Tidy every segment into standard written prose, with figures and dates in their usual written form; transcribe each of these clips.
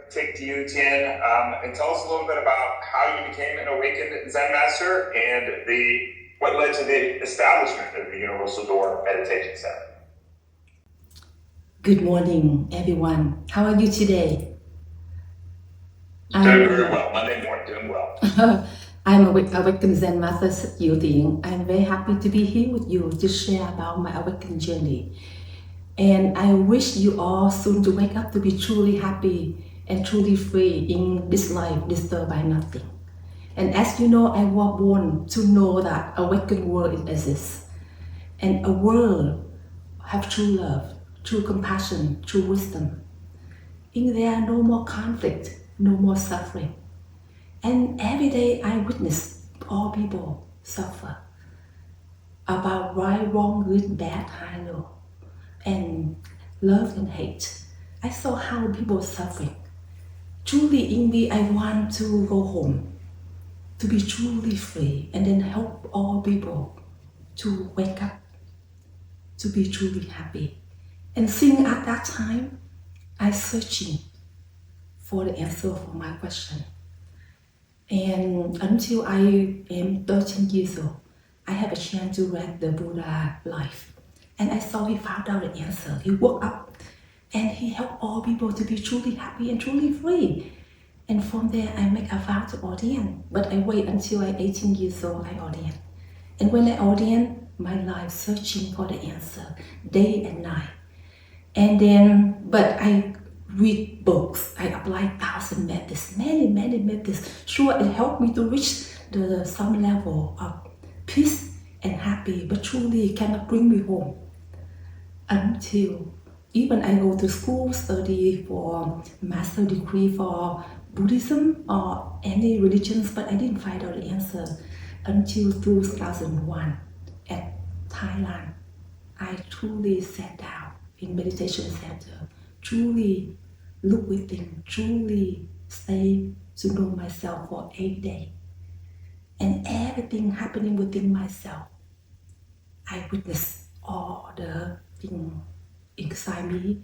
take to you, Tian, and tell us a little bit about how you became an awakened Zen master and what led to the establishment of the Universal Door Meditation Center. Good morning, everyone. How are you today? Doing very well. Monday morning, doing well. I'm Awakened Zen Master Diệu Thiện. I'm very happy to be here with you to share about my awakened journey. And I wish you all soon to wake up to be truly happy and truly free in this life disturbed by nothing. And as you know, I was born to know that awakened world exists. And a world have true love, true compassion, true wisdom. In there, no more conflict, no more suffering. And every day I witness all people suffer about right, wrong, good, bad, high, low, and love and hate. I saw how people suffering. Truly in me, I want to go home, to be truly free, and then help all people to wake up, to be truly happy. And seeing at that time, I searching for the answer for my question. And until I am 13 years old, I have a chance to read the Buddha life. And I saw he found out the answer. He woke up and he helped all people to be truly happy and truly free. And from there, I make a vow to ordain. But I wait until I'm 18 years old, I ordain. And when I ordain, my life searching for the answer, day and night. And then, but I read books, I apply 1,000 methods, many methods. Sure, it helped me to reach some level of peace and happy, but truly it cannot bring me home. Until even I go to school, study for master degree for Buddhism or any religions, but I didn't find out the answer until 2001 at Thailand. I truly sat down in meditation center, truly look within, truly stay to know myself for 8 days. And everything happening within myself, I witness all the things inside me.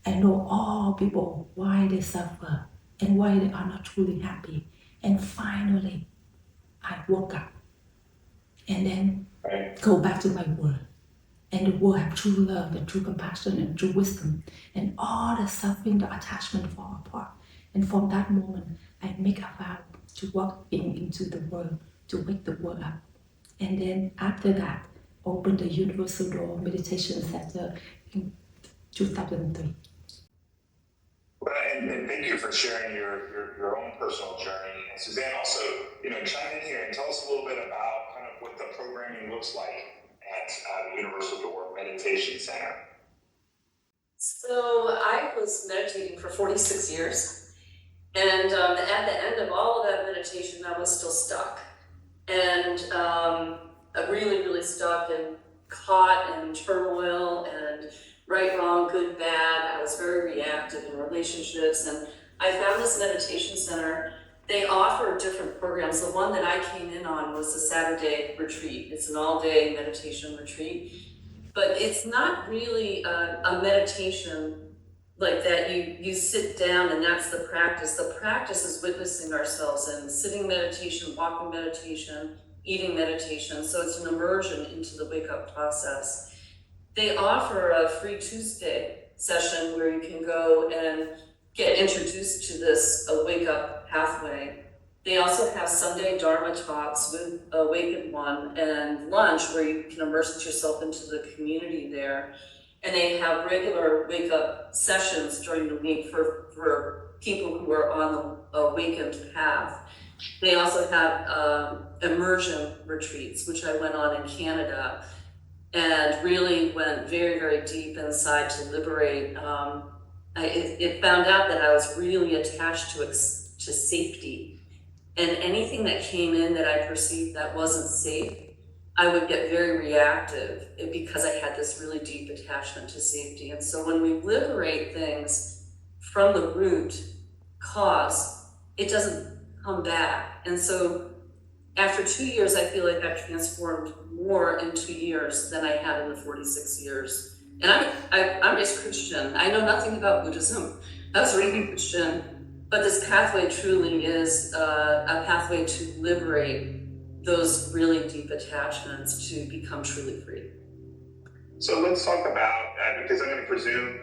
I know all people, why they suffer and why they are not truly happy. And finally, I woke up and then go back to my world. And the world have true love and true compassion and true wisdom. And all the suffering, the attachment fall apart. And from that moment, I make a vow to walk into the world, to wake the world up. And then after that, open the Universal Door Meditation Center in 2003. Well, and thank you for sharing your own personal journey. And Suzanne, also, chime in here and tell us a little bit about kind of what the programming looks like at the Universal Door Meditation Center. So I was meditating for 46 years. And at the end of all of that meditation, I was still stuck. And really stuck and caught in turmoil and right, wrong, good, bad. I was very reactive in relationships. And I found this meditation center. They offer different programs. The one that I came in on was the Saturday retreat. It's an all-day meditation retreat. But it's not really a meditation like that. You sit down and that's the practice. The practice is witnessing ourselves in sitting meditation, walking meditation, eating meditation. So it's an immersion into the wake-up process. They offer a free Tuesday session where you can go and get introduced to this wake-up pathway. They also have Sunday Dharma talks with Awakened One and lunch where you can immerse yourself into the community there. And they have regular wake-up sessions during the week for people who are on the awakened path. They also have immersion retreats, which I went on in Canada and really went very, very deep inside to liberate. It found out that I was really attached to safety. And anything that came in that I perceived that wasn't safe, I would get very reactive because I had this really deep attachment to safety. And so when we liberate things from the root cause, it doesn't come back. And so after 2 years, I feel like I've transformed more in 2 years than I had in the 46 years. And I'm raised Christian. I know nothing about Buddhism. I was raised Christian. But this pathway truly is a pathway to liberate those really deep attachments to become truly free. So let's talk about, because I'm going to presume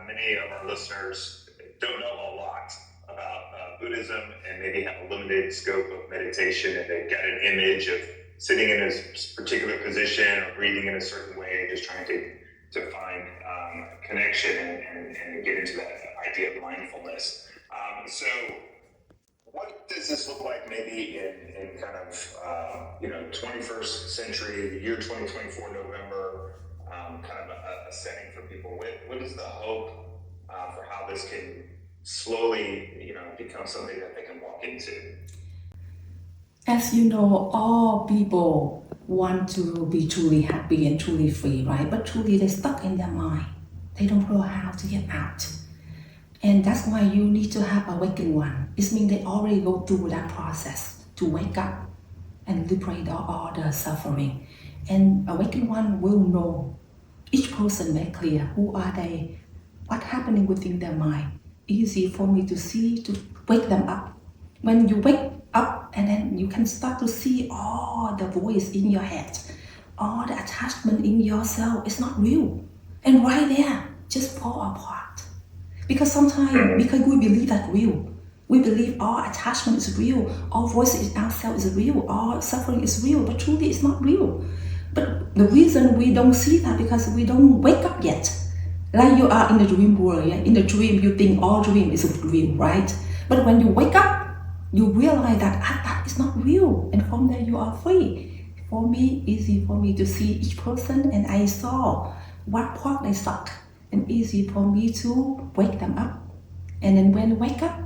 many of our listeners don't know a lot about Buddhism and maybe have a limited scope of meditation, and they've got an image of sitting in a particular position or breathing in a certain way, just trying to find connection and get into that idea of mindfulness. So what does this look like maybe in kind of, 21st century, the year 2024, November, kind of a setting for people? What is the hope for how this can slowly, become something that they can walk into? As you know, all people want to be truly happy and truly free, right? But truly they're stuck in their mind. They don't know how to get out. And that's why you need to have awakened one. It means they already go through that process to wake up and liberate all the suffering. And awakened one will know each person very clear. Who are they? What's happening within their mind? Easy for me to see, to wake them up. When you wake up, and then you can start to see all the voice in your head, all the attachment in yourself. It's not real. And right there, just fall apart. Because sometimes, because we believe that real. We believe all attachment is real, all voice in ourselves is real, all suffering is real, but truly it's not real. But the reason we don't see that because we don't wake up yet. Like you are in the dream world, yeah? In the dream you think all dream is real, right? But when you wake up, you realize that that is not real, and from there you are free. For me, easy for me to see each person, and I saw what part they stuck, and easy for me to wake them up. And then when they wake up,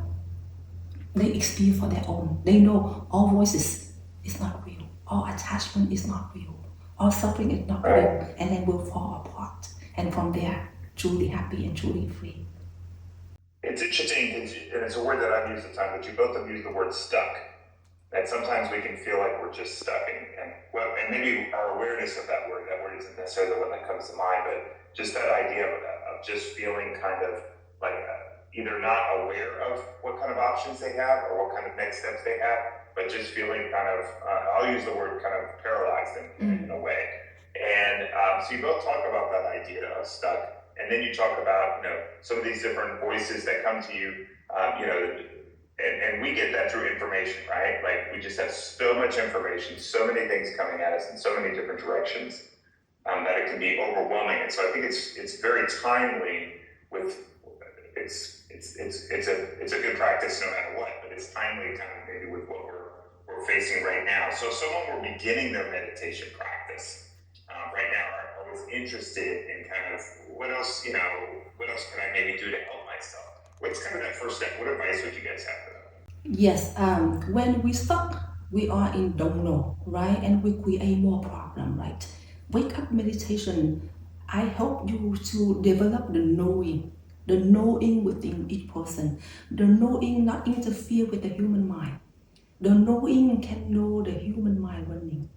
they experience for their own. They know all voices is not real, all attachment is not real, all suffering is not real, and then will fall apart. And from there, truly happy and truly free. It's interesting, and it's a word that I've used a time, but you both have used the word stuck. And sometimes we can feel like we're just stuck, and maybe our awareness of that word isn't necessarily the one that comes to mind, but just that idea of just feeling kind of like either not aware of what kind of options they have or what kind of next steps they have, but just feeling kind of, I'll use the word kind of paralyzed in a way. And so you both talk about that idea of stuck. And then you talk about, some of these different voices that come to you, and we get that through information, right? Like we just have so much information, so many things coming at us in so many different directions, that it can be overwhelming. And so I think it's very timely with, it's a good practice no matter what, but it's timely kind of maybe with what we're facing right now. So someone were beginning their meditation practice right now, I was interested in kind of what else can I maybe do to help myself? What's kind of that first step? What advice would you guys have for them? Yes, when we stuck, we are in don't know, right? And we create more problem, right? Wake up meditation, I help you to develop the knowing within each person. The knowing not interfere with the human mind. The knowing can know the human mind running.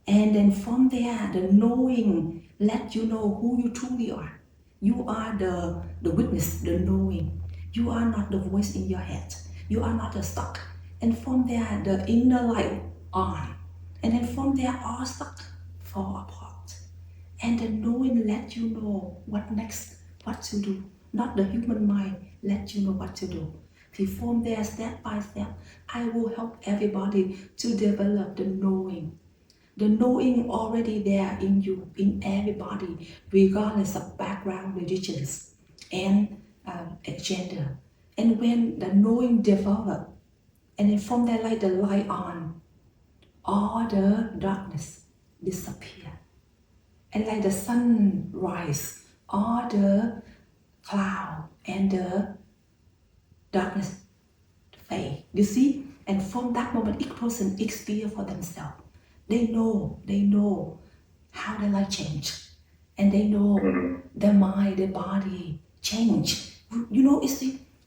And then from there, the knowing let you know who you truly are. You are the witness, the knowing. You are not the voice in your head. You are not the stuck. And from there, the inner light on. And then from there, all stuck fall apart. And the knowing let you know what next, what to do. Not the human mind let you know what to do. From there, step by step, I will help everybody to develop the knowing. The knowing already there in you, in everybody, regardless of background, religions, and gender. And when the knowing develop, and then from there light the light on, all the darkness disappear. And like the sun rise, all the cloud and the darkness fade. You see? And from that moment, each person experience for themselves. They know how their life change. And they know their mind, their body change. It's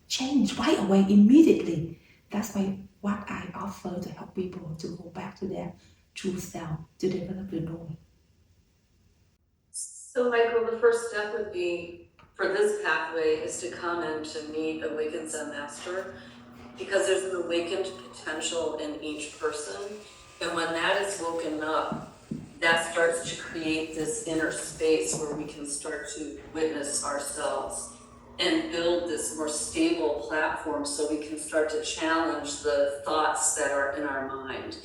change right away, immediately. That's why what I offer to help people to go back to their true self, to develop the knowing. So Michael, the first step would be for this pathway is to come and to meet awakened Zen Master, because there's an awakened potential in each person. And when that is woken up, that starts to create this inner space where we can start to witness ourselves and build this more stable platform so we can start to challenge the thoughts that are in our mind.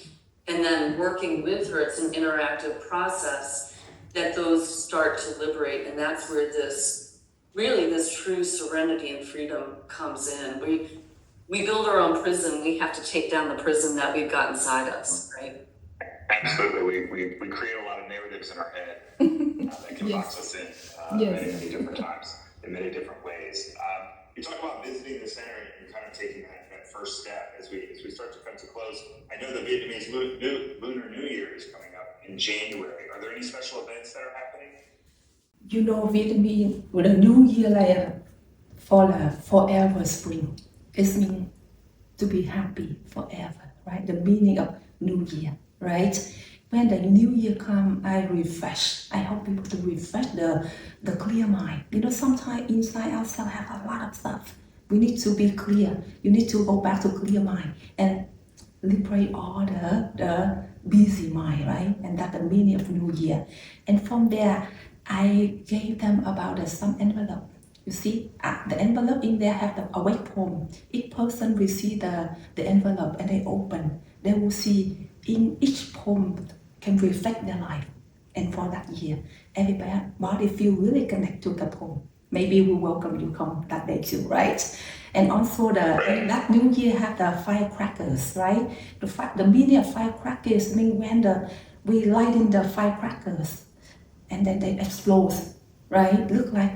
And then working with her, it's an interactive process that those start to liberate. And that's where this true serenity and freedom comes in. We build our own prison. We have to take down the prison that we've got inside us, right? Absolutely. We create a lot of narratives in our head that can box us in many different times, in many different ways. You talk about visiting the center and kind of taking that first step as we start to come to close. I know the Vietnamese Lunar New Year is coming up in January. Are there any special events that are happening? You know, Vietnamese, with a new year like for the forever spring, it means to be happy forever, right? The meaning of New Year, right? When the New Year comes, I refresh. I help people to refresh the clear mind. You know, sometimes inside ourselves have a lot of stuff. We need to be clear. You need to go back to clear mind and liberate all the busy mind, right? And that's the meaning of New Year. And from there, I gave them about some envelope. You see, the envelope in there have the awake poem. Each person will see the envelope and they open. They will see in each poem can reflect their life. And for that year, everybody feel really connected to the poem. Maybe we welcome you come that day too, right? And also that New Year have the firecrackers, right? The meaning of firecrackers means when we light in the firecrackers and then they explode, right? Look like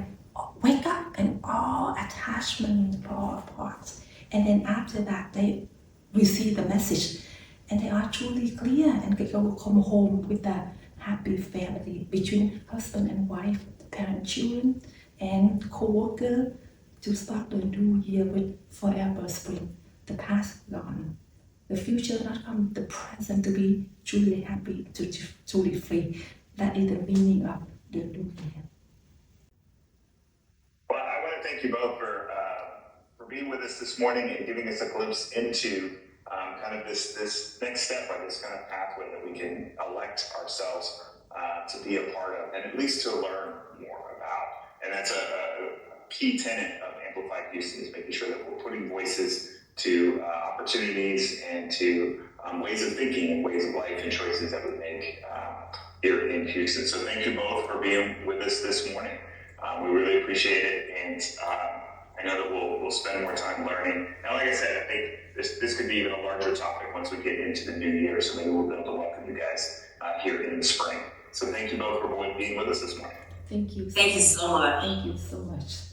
wake up and all attachment fall apart. And then after that, they receive the message and they are truly clear and they come home with a happy family between husband and wife, parent, children, and co-worker to start the new year with forever spring. The past gone, the future not come, the present to be truly happy, to truly free. That is the meaning of the new year. Well, I want to thank you both for being with us this morning and giving us a glimpse into kind of this next step, or this kind of pathway that we can elect ourselves to be a part of, and at least to learn more about. And that's a key tenet of Amplified Houston, is making sure that we're putting voices to opportunities and to ways of thinking and ways of life and choices that we make here in Houston. So thank you both for being with us this morning. We really appreciate it, and I know that we'll spend more time learning. And like I said, I think this could be even a larger topic once we get into the new year, so maybe we'll be able to welcome you guys here in the spring. So thank you both for being with us this morning. Thank you. Thank you so much. Thank you so much.